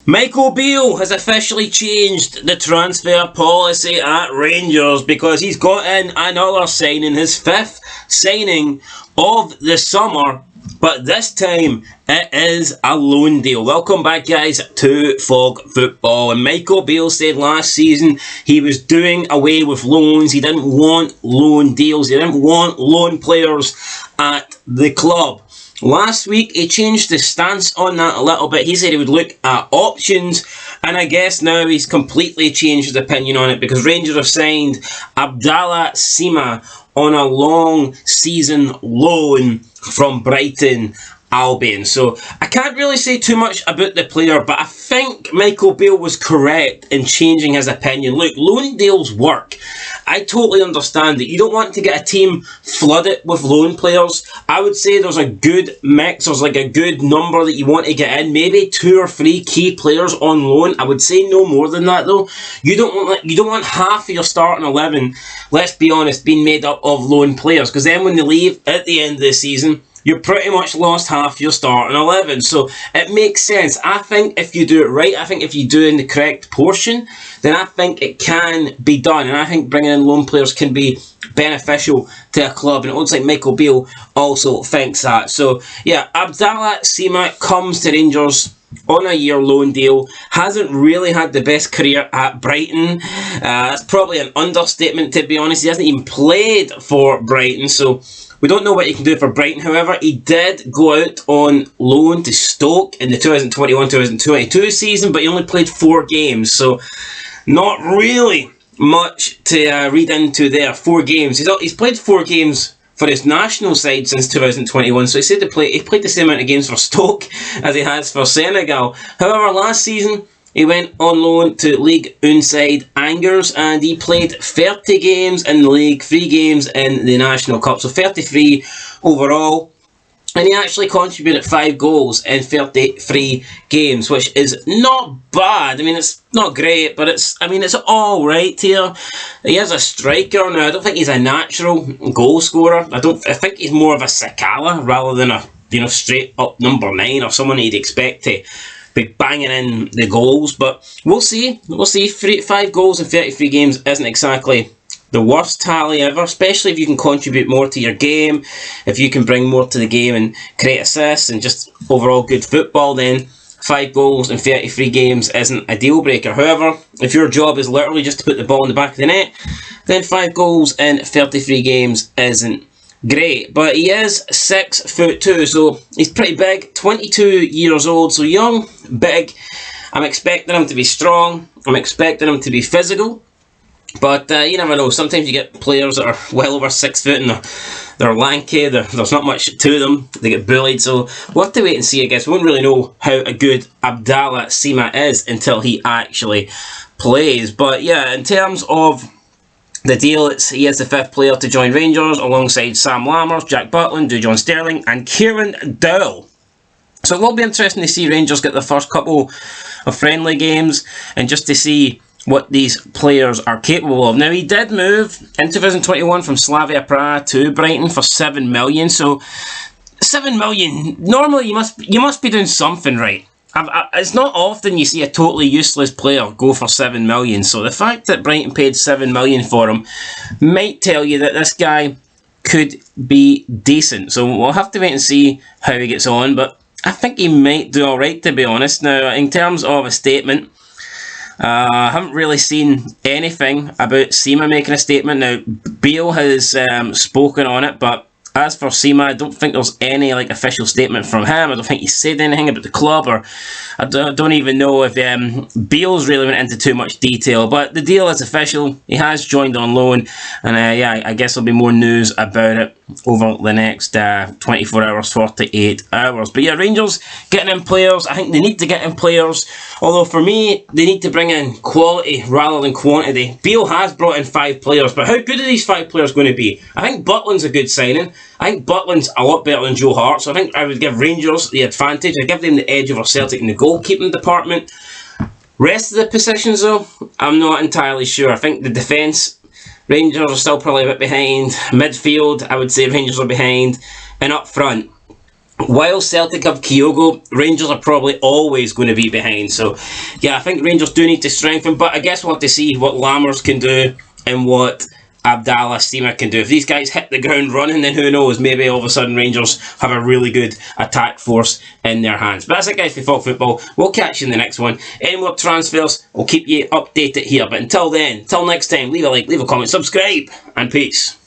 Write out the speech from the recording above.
Michael Beale has officially changed the transfer policy at Rangers because he's got in another signing, his fifth signing of the summer, but this time it is a loan deal. Welcome back, guys, to Fog Football. And Michael Beale said last season he was doing away with loans. He didn't want loan deals. He didn't want loan players at the club. Last week, he changed his stance on that a little bit. He said he would look at options, and I guess now he's completely changed his opinion on it because Rangers have signed Abdallah Sima on a long season loan from Brighton Albion. So I can't really say too much about the player, but I think Michael Beale was correct in changing his opinion. Look, loan deals work. I totally understand that you don't want to get a team flooded with loan players. I would say there's a good mix, there's like a good number that you want to get in, maybe 2 or 3 key players on loan. I would say no more than that though. You don't want half of your starting 11, let's be honest, being made up of loan players, because then when they leave at the end of the season, you're pretty much lost half your starting 11. So it makes sense. I think if you do it right, I think if you do it in the correct portion, then I think it can be done. And I think bringing in loan players can be beneficial to a club. And it looks like Michael Beale also thinks that. So yeah, Abdallah Sima comes to Rangers on a year loan deal. Hasn't really had the best career at Brighton. That's probably an understatement, to be honest. He hasn't even played for Brighton, so we don't know what he can do for Brighton. However, he did go out on loan to Stoke in the 2021-2022 season, but he only played 4 games, so not really much to read into there. 4 games. He's played 4 games for his national side since 2021, so he said he played the same amount of games for Stoke as he has for Senegal. However, last season he went on loan to League 1 side Angers, and he played 30 games in the league, 3 games in the National Cup, so 33 overall. And he actually contributed 5 goals in 33 games, which is not bad. I mean, it's not great, but it's all right here. He is a striker now. I don't think he's a natural goal scorer. I think he's more of a Sakala rather than a straight up number 9 or someone you'd expect to be banging in the goals. But we'll see. 5 goals in 33 games isn't exactly the worst tally ever, especially if you can contribute more to your game, if you can bring more to the game and create assists and just overall good football, then 5 goals in 33 games isn't a deal breaker. However, if your job is literally just to put the ball in the back of the net, then 5 goals in 33 games isn't great. But he is 6'2", so he's pretty big, 22 years old, so young, big. I'm expecting him to be strong, I'm expecting him to be physical. But you never know. Sometimes you get players that are well over 6 foot and they're lanky. There's not much to them. They get bullied. So we'll have to wait and see, I guess. We won't really know how good Abdallah Sima is until he actually plays. But yeah, in terms of the deal, he is the 5th player to join Rangers alongside Sam Lammers, Jack Butland, John Sterling and Kieran Dowell. So it will be interesting to see Rangers get the first couple of friendly games and just to see what these players are capable of. Now, he did move in 2021 from Slavia Prague to Brighton for 7 million. So 7 million, normally you must be doing something right. It's not often you see a totally useless player go for 7 million. So the fact that Brighton paid 7 million for him might tell you that this guy could be decent. So we'll have to wait and see how he gets on, but I think he might do alright, to be honest. Now, in terms of a statement, I haven't really seen anything about Sima making a statement. Now, Beale has spoken on it, but as for Sima, I don't think there's any official statement from him. I don't think he said anything about the club, or I don't even know if Beale's really went into too much detail. But the deal is official. He has joined on loan, and yeah, I guess there'll be more news about it over the next 24 hours, 48 hours. But yeah, Rangers getting in players. I think they need to get in players. Although for me, they need to bring in quality rather than quantity. Beale has brought in 5 players, but how good are these 5 players going to be? I think Butland's a good signing. I think Butland's a lot better than Joe Hart, so I think I would give Rangers the advantage. I'd give them the edge over Celtic in the goalkeeping department. Rest of the positions, though, I'm not entirely sure. I think the defence, Rangers are still probably a bit behind. Midfield, I would say Rangers are behind. And up front, While Celtic have Kyogo, Rangers are probably always going to be behind. So, yeah, I think Rangers do need to strengthen, but I guess we'll have to see what Lammers can do and what Abdallah Sima can do. If these guys hit the ground running, then who knows? Maybe all of a sudden Rangers have a really good attack force in their hands. But that's it, guys, for Folk Football. We'll catch you in the next one. Any more transfers, we'll keep you updated here. But until then, until next time, leave a like, leave a comment, subscribe, and peace.